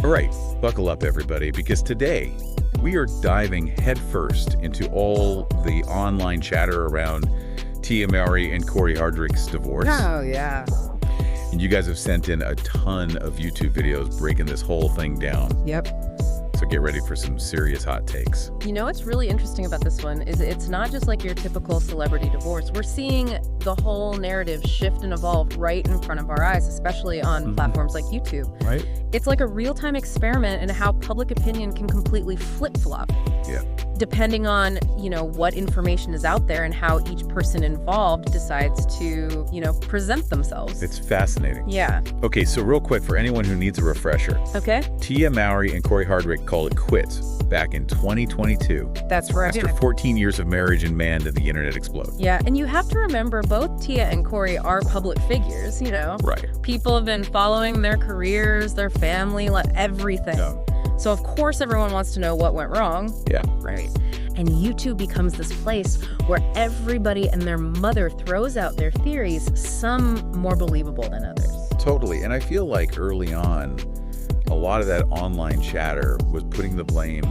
All right, buckle up everybody, because today we are diving headfirst into all the online chatter around Tia Mowry and Cory Hardrict's divorce. Oh, yeah. And you guys have sent in a ton of YouTube videos breaking this whole thing down. Yep. So get ready for some serious hot takes. You know what's really interesting about this one is it's not just like your typical celebrity divorce. We're seeing the whole narrative shift and evolve right in front of our eyes, especially on platforms like YouTube. Right? It's like a real-time experiment in how public opinion can completely flip-flop. Yeah. Depending on, what information is out there and how each person involved decides to, present themselves. It's fascinating. Yeah. Okay, so real quick, for anyone who needs a refresher. Okay. Tia Mowry and Cory Hardrict called it quits back in 2022. That's right. After 14 years of marriage and man, did the internet explode. Yeah, and you have to remember both Tia and Cory are public figures, Right. People have been following their careers, their family, everything. Yeah. So of course everyone wants to know what went wrong. Yeah. Right. And YouTube becomes this place where everybody and their mother throws out their theories, some more believable than others. Totally. And I feel like early on, a lot of that online chatter was putting the blame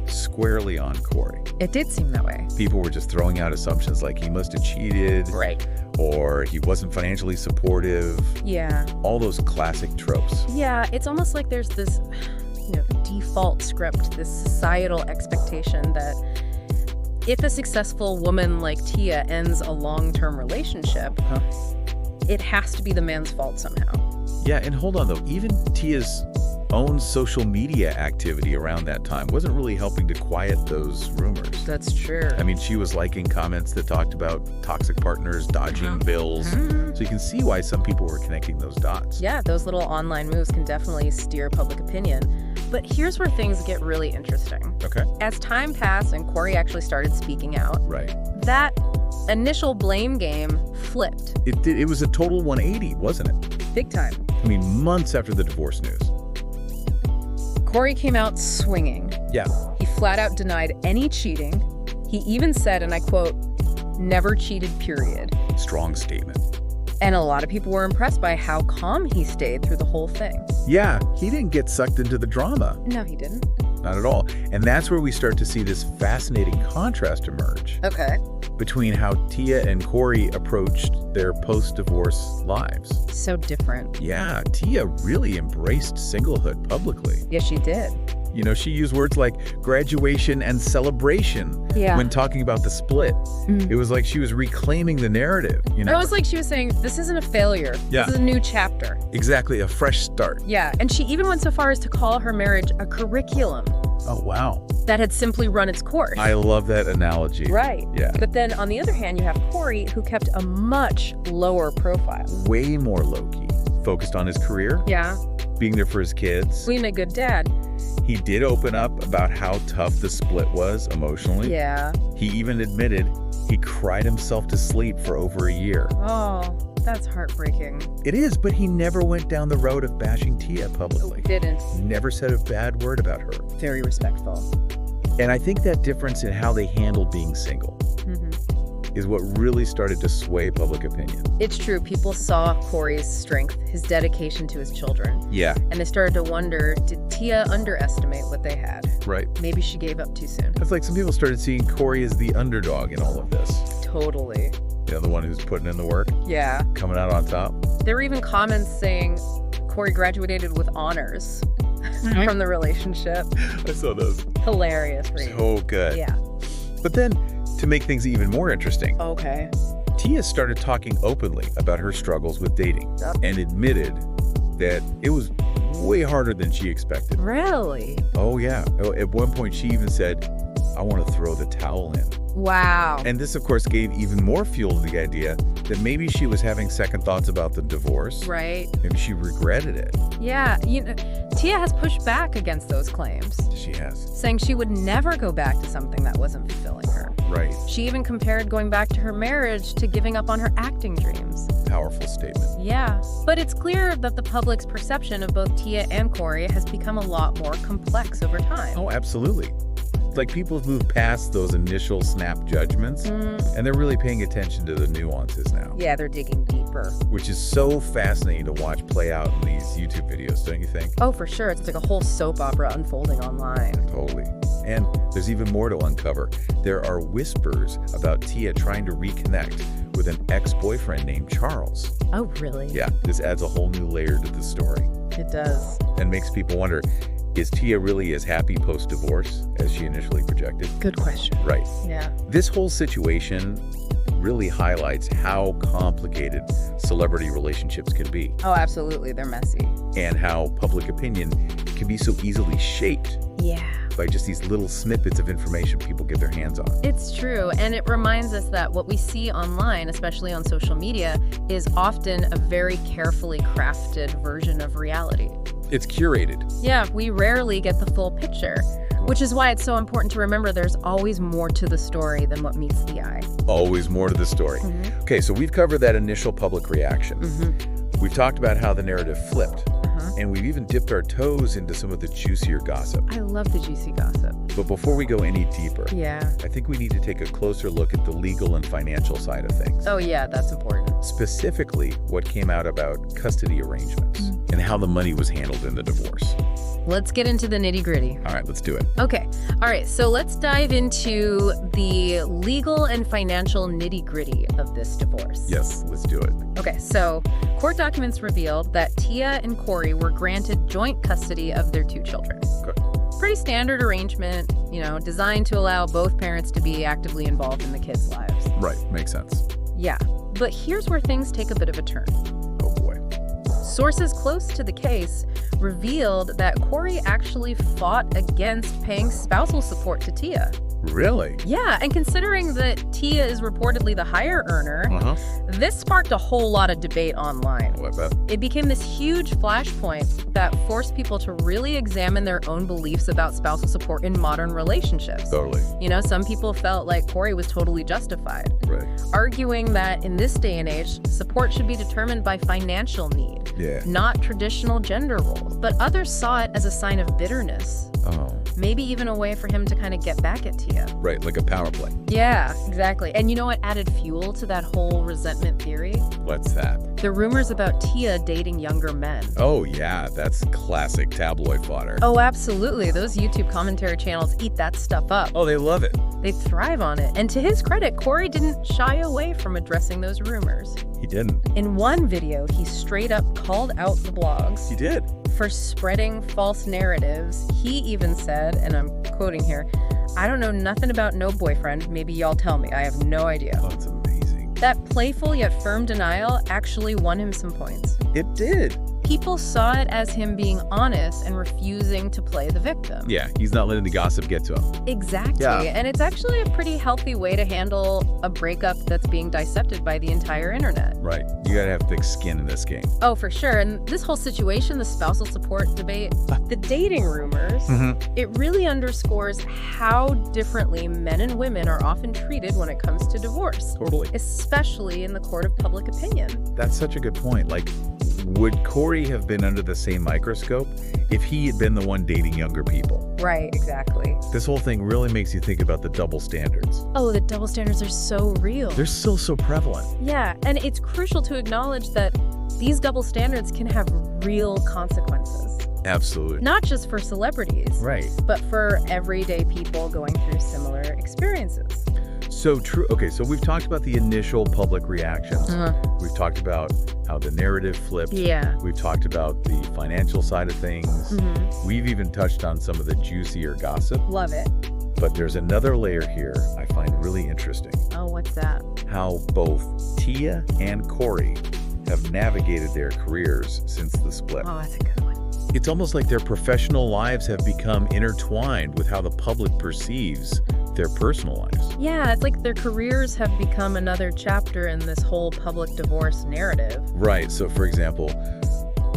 squarely on Cory. It did seem that way. People were just throwing out assumptions like he must have cheated. Right. Or he wasn't financially supportive. Yeah. All those classic tropes. Yeah, it's almost like there's this default script, this societal expectation that if a successful woman like Tia ends a long-term relationship, it has to be the man's fault somehow. Yeah, and hold on though, even Tia's own social media activity around that time wasn't really helping to quiet those rumors. That's true. I mean, she was liking comments that talked about toxic partners dodging bills. So you can see why some people were connecting those dots. Yeah, those little online moves can definitely steer public opinion. But here's where things get really interesting. Okay. As time passed and Cory actually started speaking out, Right. that initial blame game flipped. It did. It was a total 180, wasn't it? Big time. I mean, months after the divorce news. Cory came out swinging. Yeah. He flat out denied any cheating. He even said, and I quote, "never cheated, period." Strong statement. And a lot of people were impressed by how calm he stayed through the whole thing. Yeah, he didn't get sucked into the drama. No, he didn't. Not at all. And that's where we start to see this fascinating contrast emerge Okay. between how Tia and Cory approached their post-divorce lives. So different. Yeah, Tia really embraced singlehood publicly. Yes, she did. She used words like graduation and celebration when talking about the split. It was like she was reclaiming the narrative, It was like she was saying, this isn't a failure. Yeah. This is a new chapter. Exactly, a fresh start. Yeah, and she even went so far as to call her marriage a curriculum Oh, wow. that had simply run its course. I love that analogy. Right. Yeah. But then on the other hand, you have Cory, who kept a much lower profile. Way more low-key. Focused on his career, Yeah, being there for his kids. being a good dad. He did open up about how tough the split was emotionally. Yeah. He even admitted he cried himself to sleep for over a year. Oh, that's heartbreaking. It is, but he never went down the road of bashing Tia publicly. Didn't. Never said a bad word about her. Very respectful. And I think that difference in how they handled being single is what really started to sway public opinion. It's true. People saw Cory's strength, his dedication to his children. Yeah, And they started to wonder, did Tia underestimate what they had? right. Maybe she gave up too soon. It's like some people started seeing Cory as the underdog in all of this. Totally. The one who's putting in the work, Yeah. coming out on top. There were even comments saying Cory graduated with honors from the relationship. I saw those. Hilarious read. So good. Yeah. But then, to make things even more interesting, Okay. Tia started talking openly about her struggles with dating Yep. and admitted that it was way harder than she expected. Really? Oh, yeah. At one point, she even said, I want to throw the towel in. Wow. And this, of course, gave even more fuel to the idea that maybe she was having second thoughts about the divorce. Right. Maybe she regretted it. Yeah. Tia has pushed back against those claims, She has. saying she would never go back to something that wasn't fulfilling her. Right. She even compared going back to her marriage to giving up on her acting dreams. Powerful statement. Yeah. But it's clear that the public's perception of both Tia and Cory has become a lot more complex over time. Oh, absolutely. It's like people have moved past those initial snap judgments, and they're really paying attention to the nuances now. Yeah, they're digging deeper. Which is so fascinating to watch play out in these YouTube videos, don't you think? Oh, for sure. It's like a whole soap opera unfolding online. Totally. And there's even more to uncover. There are whispers about Tia trying to reconnect with an ex-boyfriend named Charles. Oh, really? Yeah, this adds a whole new layer to the story. It does. And makes people wonder, is Tia really as happy post-divorce as she initially projected? Good question. Right. Yeah. This whole situation really highlights how complicated celebrity relationships can be. Oh, absolutely. They're messy. And how public opinion can be so easily shaped. Yeah. By just these little snippets of information people get their hands on. It's true, and it reminds us that what we see online, especially on social media, is often a very carefully crafted version of reality. It's curated. Yeah, we rarely get the full picture, which is why it's so important to remember there's always more to the story than what meets the eye. Always more to the story. Okay, so we've covered that initial public reaction. We've talked about how the narrative flipped. And we've even dipped our toes into some of the juicier gossip. I love the juicy gossip. But before we go any deeper, yeah, I think we need to take a closer look at the legal and financial side of things. Oh yeah, that's important. Specifically, what came out about custody arrangements and how the money was handled in the divorce. Let's get into the nitty-gritty. All right, let's do it. Okay. All right, so let's dive into the legal and financial nitty-gritty of this divorce. Yes, let's do it. Okay, so court documents revealed that Tia and Cory were granted joint custody of their 2 children. Okay. Pretty standard arrangement, designed to allow both parents to be actively involved in the kids' lives. Right, makes sense. Yeah, but here's where things take a bit of a turn. Oh boy. Sources close to the case revealed that Cory actually fought against paying spousal support to Tia. Really? Yeah, and considering that Tia is reportedly the higher earner, this sparked a whole lot of debate online. Oh, I bet. It became this huge flashpoint that forced people to really examine their own beliefs about spousal support in modern relationships. Totally. Some people felt like Cory was totally justified, Right. arguing that in this day and age, support should be determined by financial need, not traditional gender roles. But others saw it as a sign of bitterness. Oh. Maybe even a way for him to kind of get back at Tia. Right, like a power play. Yeah, exactly. And you know what added fuel to that whole resentment theory? What's that? The rumors about Tia dating younger men. Oh, yeah, that's classic tabloid fodder. Oh, absolutely. Those YouTube commentary channels eat that stuff up. Oh, they love it. They thrive on it. And to his credit, Cory didn't shy away from addressing those rumors. He didn't. In one video, he straight up called out the blogs. He did. For spreading false narratives. He even said, and I'm quoting here, "I don't know nothing about no boyfriend. Maybe y'all tell me. I have no idea." Oh, that's amazing. That playful yet firm denial actually won him some points. It did. People saw it as him being honest and refusing to play the victim. Yeah, he's not letting the gossip get to him. Exactly. Yeah. And it's actually a pretty healthy way to handle a breakup that's being dissected by the entire internet. Right. You gotta have thick skin in this game. Oh, for sure. And this whole situation, the spousal support debate, the dating rumors, it really underscores how differently men and women are often treated when it comes to divorce. Totally. Especially in the court of public opinion. That's such a good point. Like, would Cory have been under the same microscope if he had been the one dating younger people? Right, exactly. This whole thing really makes you think about the double standards. Oh, the double standards are so real. They're still so prevalent. Yeah, and it's crucial to acknowledge that these double standards can have real consequences. Absolutely. Not just for celebrities, Right. but for everyday people going through similar experiences. So true. Okay, so we've talked about the initial public reactions. We've talked about how the narrative flipped. Yeah. We've talked about the financial side of things. We've even touched on some of the juicier gossip. Love it. But there's another layer here I find really interesting. Oh, what's that? How both Tia and Cory have navigated their careers since the split. Oh, that's a good one. It's almost like their professional lives have become intertwined with how the public perceives their personal lives. Yeah, it's like their careers have become another chapter in this whole public divorce narrative. Right. So, for example,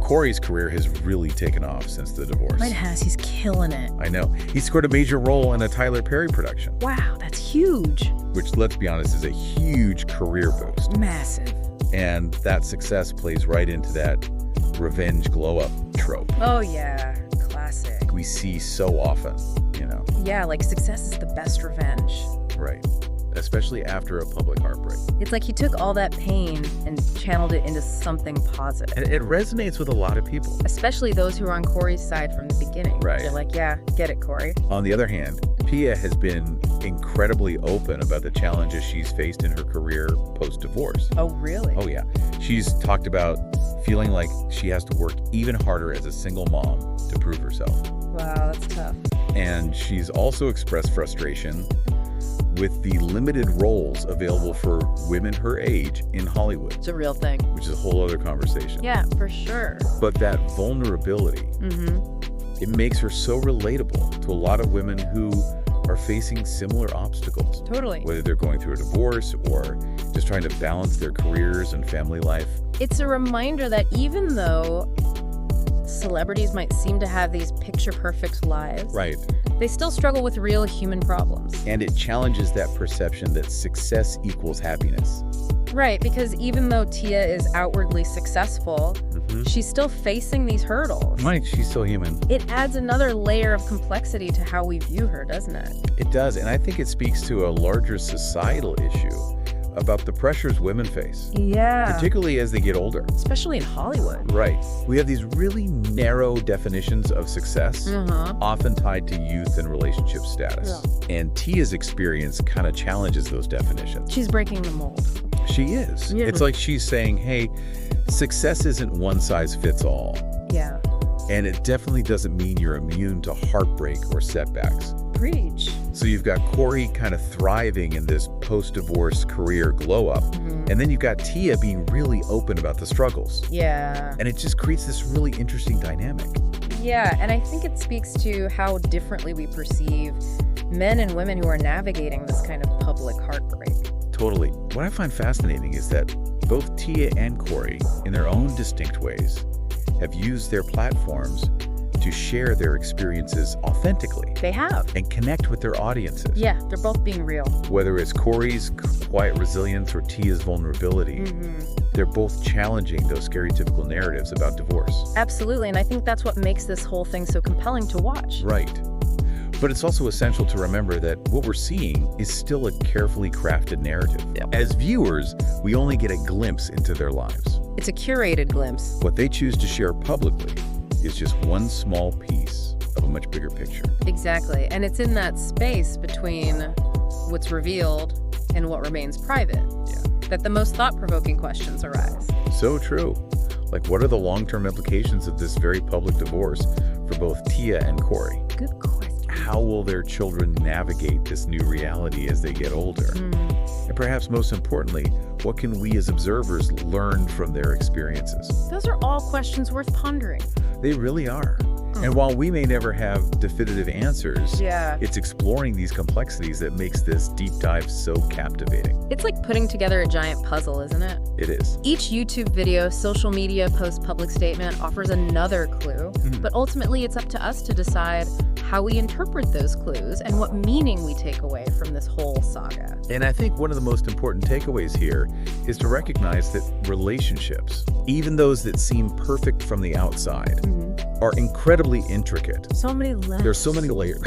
Cory's career has really taken off since the divorce. It has. He's killing it. I know. He scored a major role in a Tyler Perry production. Wow, that's huge. Which, let's be honest, is a huge career boost. Massive. And that success plays right into that revenge glow-up trope Oh, yeah. Classic. we see so often. you know? Yeah, like success is the best revenge. Right. Especially after a public heartbreak. It's like he took all that pain and channeled it into something positive. And it resonates with a lot of people. Especially those who are on Cory's side from the beginning. Right. They're like, yeah, get it, Cory. On the other hand, Tia has been incredibly open about the challenges she's faced in her career post-divorce. Oh, really? Oh, yeah. She's talked about feeling like she has to work even harder as a single mom to prove herself. Wow, that's tough. And she's also expressed frustration with the limited roles available for women her age in Hollywood. It's a real thing. Which is a whole other conversation. Yeah, for sure. But that vulnerability, it makes her so relatable to a lot of women who are facing similar obstacles. Totally. Whether they're going through a divorce or just trying to balance their careers and family life. It's a reminder that even though celebrities might seem to have these picture-perfect lives, right, they still struggle with real human problems. And it challenges that perception that success equals happiness. Right, because even though Tia is outwardly successful, she's still facing these hurdles. Right, she's still human. It adds another layer of complexity to how we view her, doesn't it? It does, and I think it speaks to a larger societal issue about the pressures women face. Yeah. Particularly as they get older. Especially in Hollywood. Right. We have these really narrow definitions of success, often tied to youth and relationship status. Yeah. And Tia's experience kind of challenges those definitions. She's breaking the mold. She is. Yeah. It's like she's saying, hey, success isn't one size fits all. Yeah. And it definitely doesn't mean you're immune to heartbreak or setbacks. Preach. So you've got Cory kind of thriving in this post-divorce career glow-up, and then you've got Tia being really open about the struggles. Yeah. And it just creates this really interesting dynamic. Yeah, and I think it speaks to how differently we perceive men and women who are navigating this kind of public heartbreak. Totally. What I find fascinating is that both Tia and Cory, in their own distinct ways, have used their platforms to share their experiences authentically. They have. And connect with their audiences. Yeah, they're both being real. Whether it's Cory's quiet resilience or Tia's vulnerability, they're both challenging those stereotypical narratives about divorce. Absolutely, and I think that's what makes this whole thing so compelling to watch. Right. But it's also essential to remember that what we're seeing is still a carefully crafted narrative. Yeah. As viewers, we only get a glimpse into their lives. It's a curated glimpse. What they choose to share publicly is just one small piece of a much bigger picture. Exactly. And it's in that space between what's revealed and what remains private that the most thought-provoking questions arise. So true. Like, what are the long-term implications of this very public divorce for both Tia and Cory? Good question. How will their children navigate this new reality as they get older? And perhaps most importantly, what can we as observers learn from their experiences? Those are all questions worth pondering. They really are. And while we may never have definitive answers, it's exploring these complexities that makes this deep dive so captivating. It's like putting together a giant puzzle, isn't it? It is. Each YouTube video, social media post, public statement offers another clue, but ultimately it's up to us to decide how we interpret those clues and what meaning we take away from this whole saga. And I think one of the most important takeaways here is to recognize that relationships, even those that seem perfect from the outside, are incredibly intricate. So many layers. There's so many layers,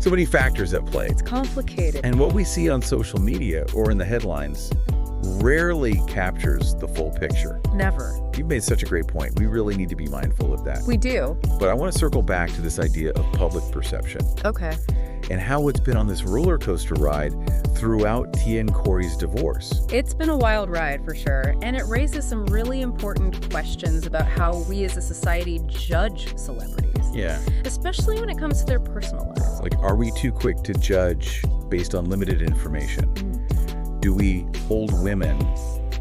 so many factors at play. It's complicated. And what we see on social media or in the headlines rarely captures the full picture. Never. You've made such a great point. We really need to be mindful of that. We do. But I want to circle back to this idea of public perception. Okay. And how it's been on this roller coaster ride throughout Tia and Cory's divorce. It's been a wild ride for sure, and it raises some really important questions about how we as a society judge celebrities. Yeah. Especially when it comes to their personal lives. Like, are we too quick to judge based on limited information? Do we hold women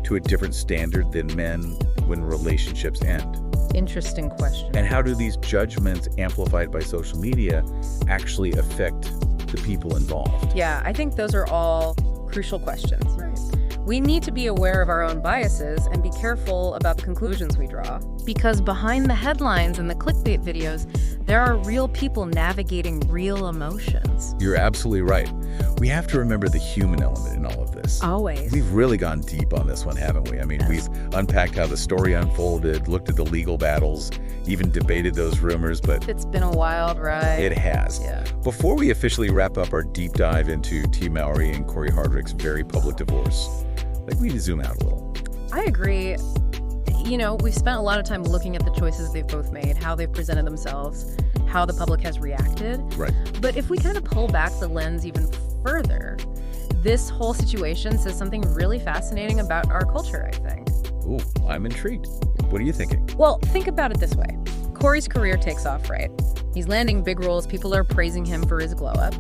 to a different standard than men when relationships end? Interesting question. And how do these judgments amplified by social media actually affect the people involved? Yeah, I think those are all crucial questions. Right. We need to be aware of our own biases and be careful about the conclusions we draw. Because behind the headlines and the clickbait videos, There are real people navigating real emotions. You're absolutely right. We have to remember the human element in all of this. Always. We've really gone deep on this one, haven't we? I mean, we've unpacked how the story unfolded, looked at the legal battles, even debated those rumors, but It's been a wild ride. it has. Yeah. Before we officially wrap up our deep dive into T. Mowry and Cory Hardrict's very public divorce, I think we need to zoom out a little. I agree. You know, we've spent a lot of time looking at the choices they've both made, how they've presented themselves, how the public has reacted. Right. But if we kind of pull back the lens even further, this whole situation says something really fascinating about our culture, I think. Ooh, I'm intrigued. What are you thinking? Well, think about it this way. Cory's career takes off, right? He's landing big roles. People are praising him for his glow up.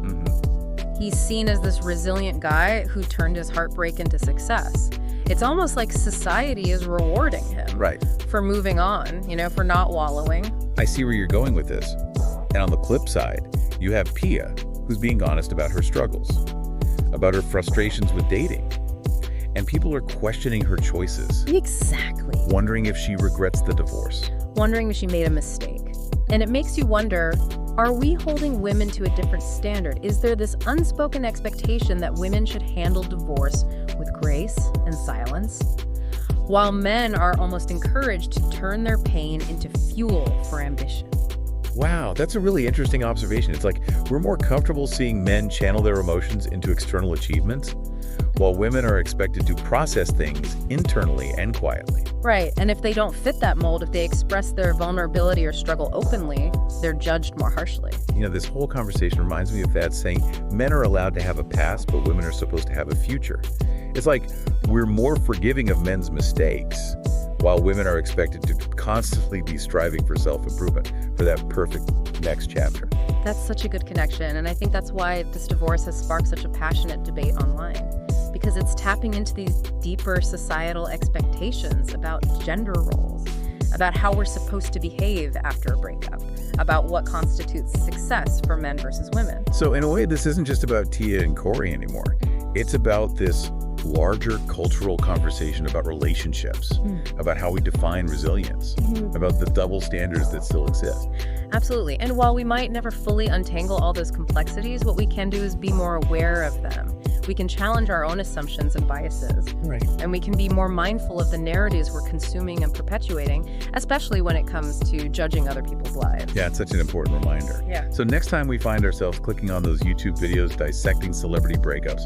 He's seen as this resilient guy who turned his heartbreak into success. It's almost like society is rewarding him Right. for moving on, you know, for not wallowing. I see where you're going with this. And on the flip side, you have Pia, who's being honest about her struggles, about her frustrations with dating. And people are questioning her choices, Exactly. wondering if she regrets the divorce. Wondering if she made a mistake. And it makes you wonder, are we holding women to a different standard? Is there this unspoken expectation that women should handle divorce with grace and silence, while men are almost encouraged to turn their pain into fuel for ambition? Wow, that's a really interesting observation. It's like we're more comfortable seeing men channel their emotions into external achievements, while women are expected to process things internally and quietly. Right, and if they don't fit that mold, if they express their vulnerability or struggle openly, they're judged more harshly. You know, this whole conversation reminds me of that saying, men are allowed to have a past, but women are supposed to have a future. It's like we're more forgiving of men's mistakes, while women are expected to constantly be striving for self-improvement, for that perfect next chapter. That's such a good connection, and I think that's why this divorce has sparked such a passionate debate online, because it's tapping into these deeper societal expectations about gender roles, about how we're supposed to behave after a breakup, about what constitutes success for men versus women. So in a way, this isn't just about Tia and Cory anymore. It's about this larger cultural conversation about relationships, about how we define resilience, about the double standards that still exist. Absolutely. And while we might never fully untangle all those complexities, what we can do is be more aware of them. We can challenge our own assumptions and biases. Right. And we can be more mindful of the narratives we're consuming and perpetuating, especially when it comes to judging other people's lives. Yeah, it's such an important reminder. Yeah. So next time we find ourselves clicking on those YouTube videos dissecting celebrity breakups,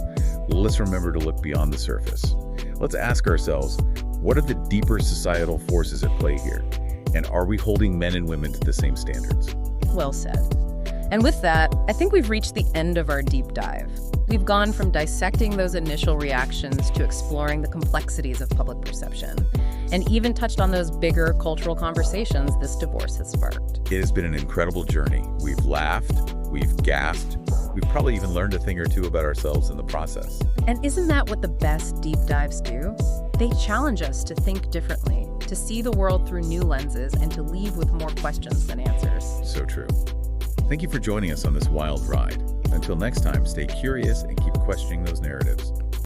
let's remember to look beyond the surface. Let's ask ourselves, what are the deeper societal forces at play here? And are we holding men and women to the same standards? Well said. And with that, I think we've reached the end of our deep dive. We've gone from dissecting those initial reactions to exploring the complexities of public perception, and even touched on those bigger cultural conversations this divorce has sparked. It has been an incredible journey. We've laughed, we've gasped, we've probably even learned a thing or two about ourselves in the process. And isn't that what the best deep dives do? They challenge us to think differently, to see the world through new lenses, and to leave with more questions than answers. So true. Thank you for joining us on this wild ride. Until next time, stay curious and keep questioning those narratives.